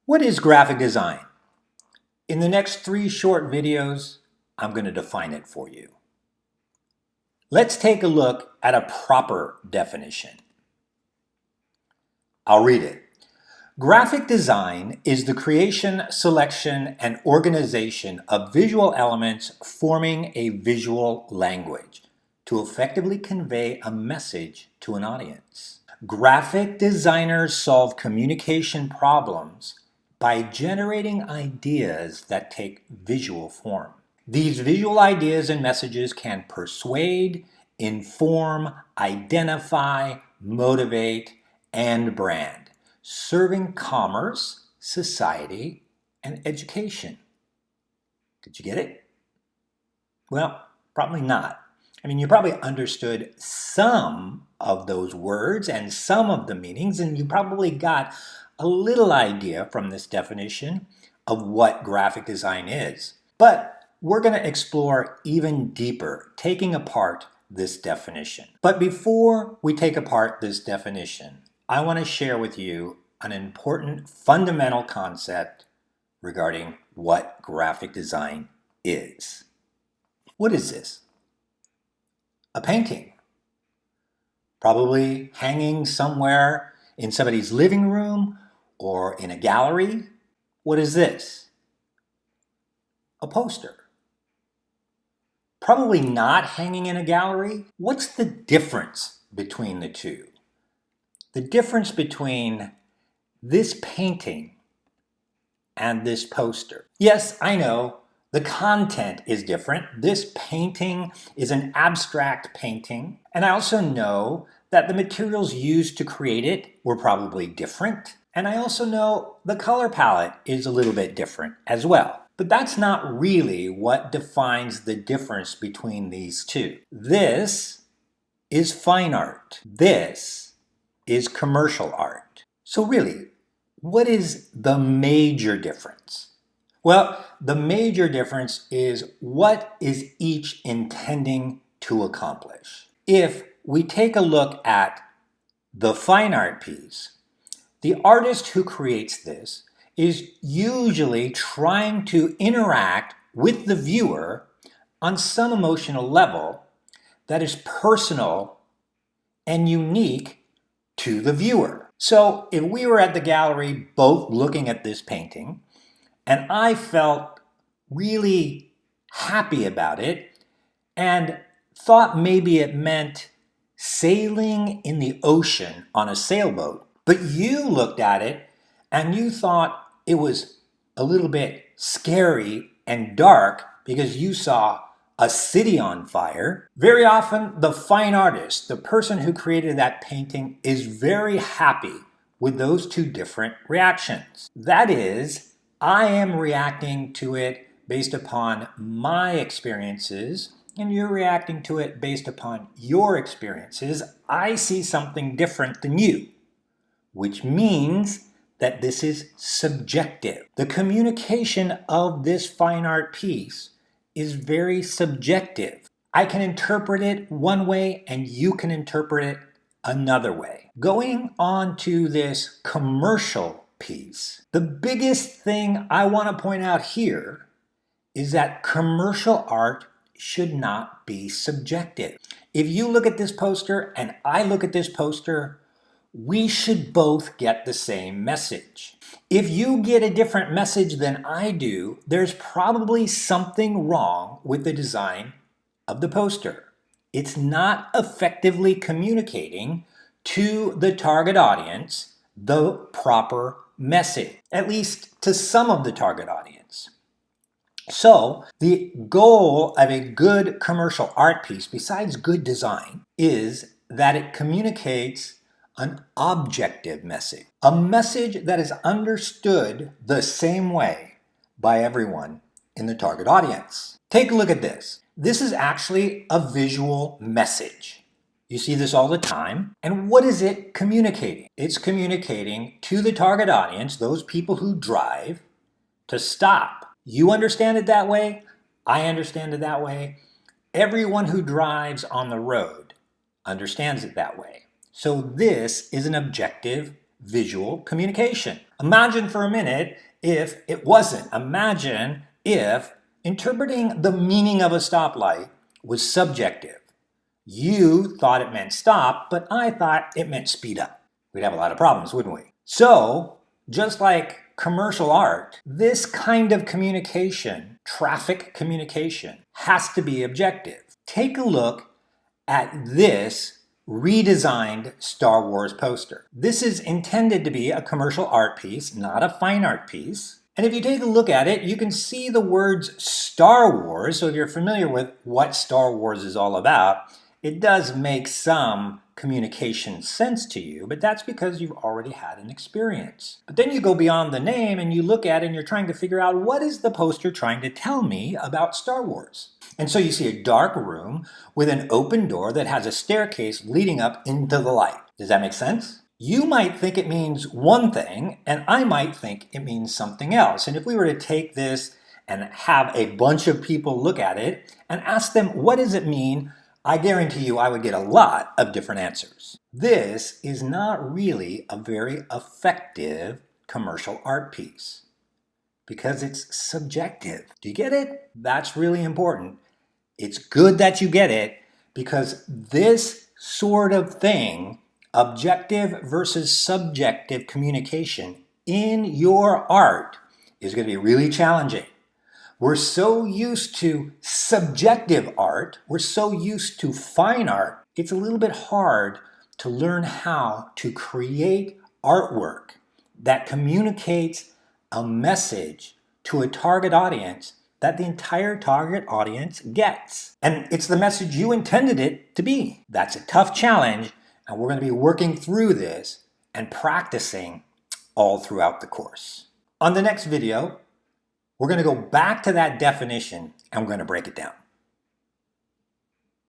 What is graphic design? In the next 3 short videos, I'm going to define it for you. Let's take a look at a proper definition. I'll read it. Graphic design is the creation, selection, and organization of visual elements forming a visual language to effectively convey a message to an audience. Graphic designers solve communication problems by generating ideas that take visual form. These visual ideas and messages can persuade, inform, identify, motivate, and brand, serving commerce, society, and education. Did you get it? Well, probably not. I mean, you probably understood some of those words and some of the meanings, and you probably got a little idea from this definition of what graphic design is. But we're going to explore even deeper, taking apart this definition. But before we take apart this definition, I want to share with you an important fundamental concept regarding what graphic design is. What is this? A painting, probably hanging somewhere in somebody's living room or in a gallery. What is this? A poster. Probably not hanging in a gallery. What's the difference between the two? The difference between this painting and this poster. Yes, I know. The content is different. This painting is an abstract painting. And I also know that the materials used to create it were probably different. And I also know the color palette is a little bit different as well. But that's not really what defines the difference between these two. This is fine art. This is commercial art. So really, what is the major difference? Well, the major difference is what is each intending to accomplish. If we take a look at the fine art piece, the artist who creates this is usually trying to interact with the viewer on some emotional level that is personal and unique to the viewer. So if we were at the gallery both looking at this painting, and I felt really happy about it and thought maybe it meant sailing in the ocean on a sailboat. But you looked at it and you thought it was a little bit scary and dark because you saw a city on fire. Very often the fine artist, the person who created that painting, is very happy with those two different reactions. That is, I am reacting to it based upon my experiences, and you're reacting to it based upon your experiences. I see something different than you, which means that this is subjective. The communication of this fine art piece is very subjective. I can interpret it one way and you can interpret it another way. Going on to this commercial piece, the biggest thing I want to point out here is that commercial art should not be subjective. If you look at this poster and I look at this poster, we should both get the same message. If you get a different message than I do, there's probably something wrong with the design of the poster. It's not effectively communicating to the target audience the proper message, at least to some of the target audience. So the goal of a good commercial art piece, besides good design, is that it communicates an objective message, a message that is understood the same way by everyone in the target audience. Take a look at this. This is actually a visual message. You see this all the time. And what is it communicating? It's communicating to the target audience, those people who drive, to stop. You understand it that way. I understand it that way. Everyone who drives on the road understands it that way. So this is an objective visual communication. A Imagine for a minute if it wasn't. Imagine if interpreting the meaning of a stoplight was subjective. You thought it meant stop, but I thought it meant speed up. We'd have a lot of problems, wouldn't we? So, just like commercial art, this kind of communication, traffic communication, has to be objective. Take a look at this redesigned Star Wars poster. This is intended to be a commercial art piece, not a fine art piece. And if you take a look at it, you can see the words Star Wars. So if you're familiar with what Star Wars is all about, it does make some communication sense to you, but that's because you've already had an experience. But then you go beyond the name and you look at it and you're trying to figure out, what is the poster trying to tell me about Star Wars? And so you see a dark room with an open door that has a staircase leading up into the light. Does that make sense? You might think it means one thing, and I might think it means something else. And if we were to take this and have a bunch of people look at it and ask them, what does it mean? I guarantee you I would get a lot of different answers. This is not really a very effective commercial art piece because it's subjective. Do you get it? That's really important. It's good that you get it because this sort of thing, objective versus subjective communication in your art, is going to be really challenging. We're so used to subjective art, we're so used to fine art, it's a little bit hard to learn how to create artwork that communicates a message to a target audience that the entire target audience gets. And it's the message you intended it to be. That's a tough challenge, and we're going to be working through this and practicing all throughout the course. On the next video, we're going to go back to that definition and we're going to break it down.